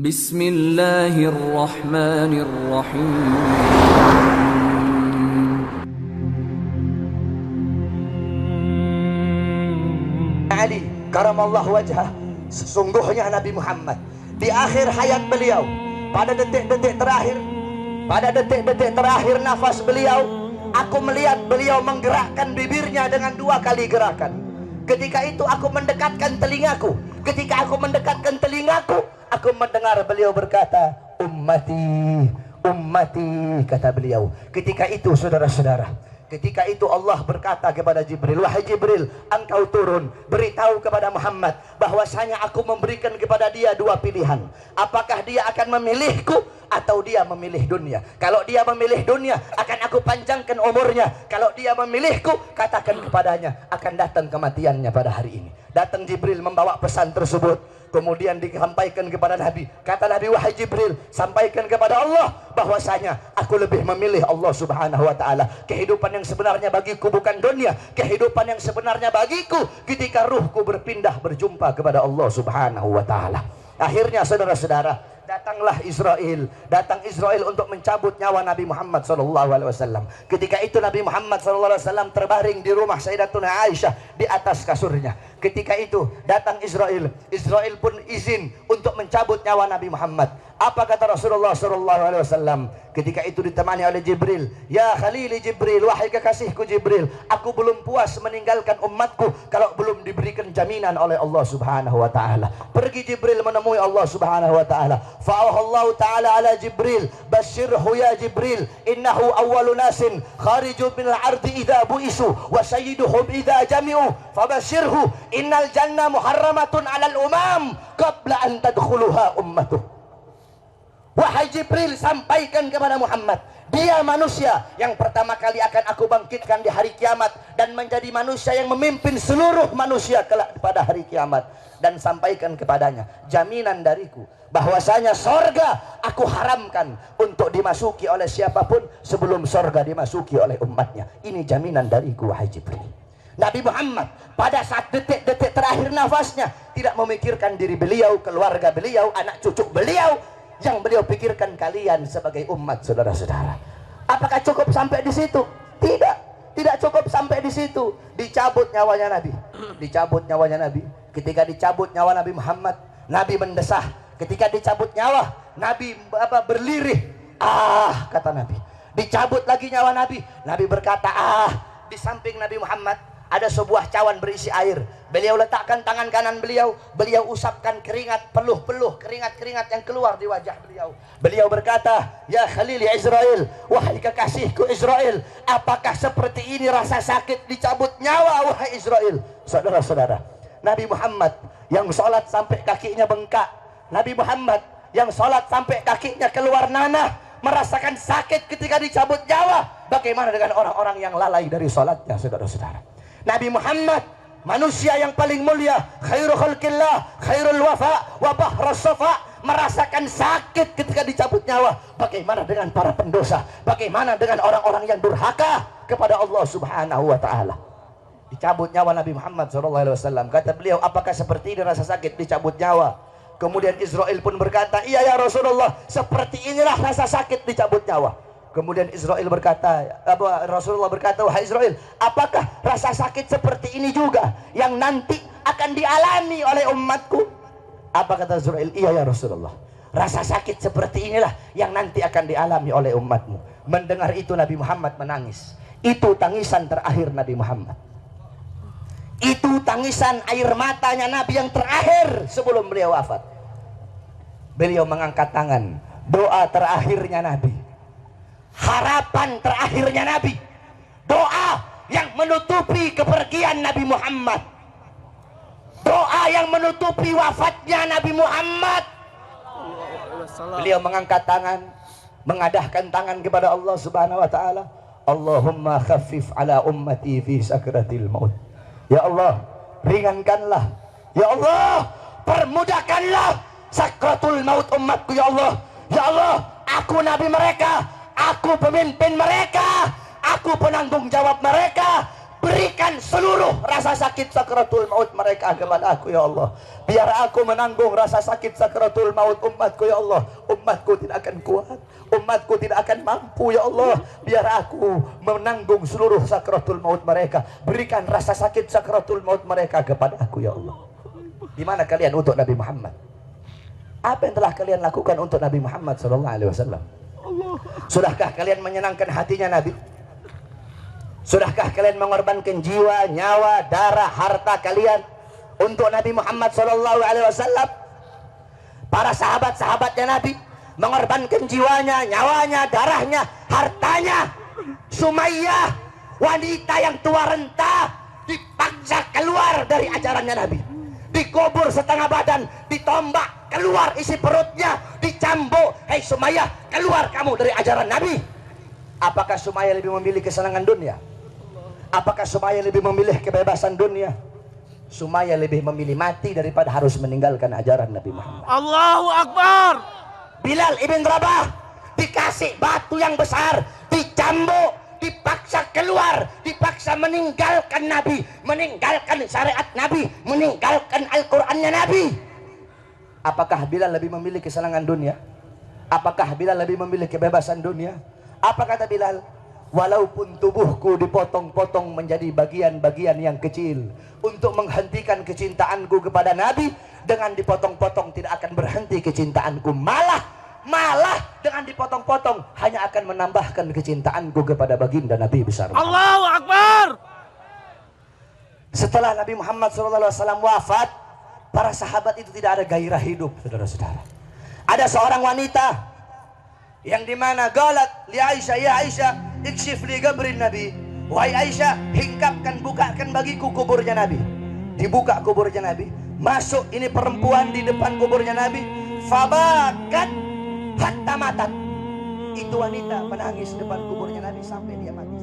Bismillahirrahmanirrahim. Ali karamallahu wajhah, sesungguhnya Nabi Muhammad di akhir hayat beliau, pada detik-detik terakhir nafas beliau, aku melihat beliau menggerakkan bibirnya dengan 2 kali gerakan. Ketika itu aku mendekatkan telingaku. Ketika aku mendekatkan telingaku, aku mendengar beliau berkata, ummati, ummati, kata beliau. Ketika itu saudara-saudara, ketika itu Allah berkata kepada Jibril, wahai Jibril, engkau turun, beritahu kepada Muhammad bahwasanya aku memberikan kepada dia 2 pilihan. Apakah dia akan memilihku atau dia memilih dunia? Kalau dia memilih dunia, akan aku panjangkan umurnya. Kalau dia memilihku, katakan kepadanya akan datang kematiannya pada hari ini. Datang Jibril membawa pesan tersebut, kemudian disampaikan kepada Nabi. Kata Nabi, wahai Jibril, sampaikan kepada Allah bahwasanya aku lebih memilih Allah subhanahu wa ta'ala. Kehidupan yang sebenarnya bagiku bukan dunia. Kehidupan yang sebenarnya bagiku ketika ruhku berpindah berjumpa kepada Allah subhanahu wa ta'ala. Akhirnya saudara-saudara, datang Israel untuk mencabut nyawa Nabi Muhammad SAW. Ketika itu Nabi Muhammad SAW terbaring di rumah Sayyidatuna Aisyah di atas kasurnya. Ketika itu datang Israel pun izin untuk mencabut nyawa Nabi Muhammad. Apa kata Rasulullah SAW? Ketika itu ditemani oleh Jibril, ya Khalili Jibril, wahai kekasihku Jibril, aku belum puas meninggalkan umatku kalau belum diberikan jaminan oleh Allah subhanahu wa ta'ala. Pergi Jibril menemui Allah subhanahu wa ta'ala. Fa'ahallahu ta'ala ala Jibril, basyirhu ya Jibril, innahu awwalu nasin khariju minal ardi idha bu'isu wa sayyiduhum idha jami'u, fabasyirhu innal jannah muharramatun alal umam qabla an tadkhuluha ummatuh. Wahai Jibril, sampaikan kepada Muhammad, dia manusia yang pertama kali akan aku bangkitkan di hari kiamat dan menjadi manusia yang memimpin seluruh manusia kelak pada hari kiamat. Dan sampaikan kepadanya jaminan dariku bahwasanya sorga aku haramkan untuk dimasuki oleh siapapun sebelum sorga dimasuki oleh umatnya. Ini jaminan dariku wahai Jibril. Nabi Muhammad pada saat detik-detik terakhir nafasnya tidak memikirkan diri beliau, keluarga beliau, anak cucu beliau. Yang beliau pikirkan kalian sebagai umat, saudara-saudara. Apakah cukup sampai di situ? Tidak cukup sampai di situ. Dicabut nyawanya Nabi. Ketika dicabut nyawa Nabi Muhammad, Nabi mendesah. Ketika dicabut nyawa, Nabi berlirih. Ah, kata Nabi. Dicabut lagi nyawa Nabi. Nabi berkata, ah. Di samping Nabi Muhammad ada sebuah cawan berisi air. Beliau letakkan tangan kanan beliau, beliau usapkan keringat, peluh-peluh keringat-keringat yang keluar di wajah beliau. Beliau berkata, ya Khalil ya Israel, wahai kekasihku Israel, apakah seperti ini rasa sakit dicabut nyawa wahai Israel? Saudara-saudara, Nabi Muhammad yang sholat sampai kakinya bengkak, Nabi Muhammad yang sholat sampai kakinya keluar nanah, merasakan sakit ketika dicabut nyawa. Bagaimana dengan orang-orang yang lalai dari sholatnya, saudara-saudara? Nabi Muhammad, manusia yang paling mulia, khairul khalqillah, khairul wafa, wa bahrus safa, merasakan sakit ketika dicabut nyawa. Bagaimana dengan para pendosa? Bagaimana dengan orang-orang yang durhaka kepada Allah subhanahu wa ta'ala? Dicabut nyawa Nabi Muhammad SAW. Kata beliau, apakah seperti ini rasa sakit dicabut nyawa? Kemudian Israel pun berkata, iya ya Rasulullah, seperti inilah rasa sakit dicabut nyawa. Kemudian Rasulullah berkata, wahai Israel, apakah rasa sakit seperti ini juga yang nanti akan dialami oleh umatku? Apa kata Israel? Iya ya Rasulullah, rasa sakit seperti inilah yang nanti akan dialami oleh umatmu. Mendengar itu Nabi Muhammad menangis. Itu tangisan terakhir Nabi Muhammad. Itu tangisan air matanya Nabi yang terakhir sebelum beliau wafat. Beliau mengangkat tangan, doa terakhirnya Nabi, harapan terakhirnya Nabi, doa yang menutupi kepergian Nabi Muhammad, doa yang menutupi wafatnya Nabi Muhammad. Beliau mengangkat tangan, mengadahkan tangan kepada Allah subhanahu wa ta'ala. Allahumma khaffif ala ummati fi sakratil maut. Ya Allah, ringankanlah. Ya Allah, permudahkanlah sakratul maut umatku. Ya Allah, ya Allah, aku nabi mereka, aku pemimpin mereka, aku penanggung jawab mereka. berikan seluruh rasa sakit sakratul maut mereka kepada aku ya Allah. Biar aku menanggung rasa sakit sakratul maut umatku ya Allah. Umatku tidak akan kuat, umatku tidak akan mampu ya Allah. Biar aku menanggung seluruh sakratul maut mereka. Berikan rasa sakit sakratul maut mereka kepada aku ya Allah. Di mana kalian untuk Nabi Muhammad? Apa yang telah kalian lakukan untuk Nabi Muhammad SAW? Sudahkah kalian menyenangkan hatinya Nabi? Sudahkah kalian mengorbankan jiwa, nyawa, darah, harta kalian untuk Nabi Muhammad SAW? Para sahabat-sahabatnya Nabi mengorbankan jiwanya, nyawanya, darahnya, hartanya. Sumayyah, wanita yang tua renta, dipaksa keluar dari ajarannya Nabi. Dikubur setengah badan, ditombak, keluar isi perutnya, dicambuk. Hei Sumayyah, keluar kamu dari ajaran Nabi. Apakah Sumayyah lebih memilih kesenangan dunia? Apakah Sumayyah lebih memilih kebebasan dunia? Sumayyah lebih memilih mati daripada harus meninggalkan ajaran Nabi Muhammad. Allahu Akbar. Bilal ibn Rabah dikasih batu yang besar, dicambuk, dipaksa keluar, dipaksa meninggalkan Nabi, meninggalkan syariat Nabi, meninggalkan Al-Qur'annya Nabi. Apakah Bilal lebih memilih kesenangan dunia? Apakah Bilal lebih memilih kebebasan dunia? Apa kata Bilal? Walaupun tubuhku dipotong-potong menjadi bagian-bagian yang kecil untuk menghentikan kecintaanku kepada Nabi, dengan dipotong-potong tidak akan berhenti kecintaanku, malah dengan dipotong-potong hanya akan menambahkan kecintaanku kepada baginda Nabi besar Muhammad. Allahu Akbar. Setelah Nabi Muhammad SAW wafat, para sahabat itu tidak ada gairah hidup, saudara-saudara. Ada seorang wanita yang dimana galat li Aisyah, ya Aisyah, ikshif li qabrin Nabi. Wahai Aisyah, hingkapkan, bukakan bagiku kuburnya Nabi. Dibuka kuburnya Nabi, masuk ini perempuan di depan kuburnya Nabi. Fabakat hatta matat. Itu wanita menangis depan kuburnya Nabi sampai dia mati.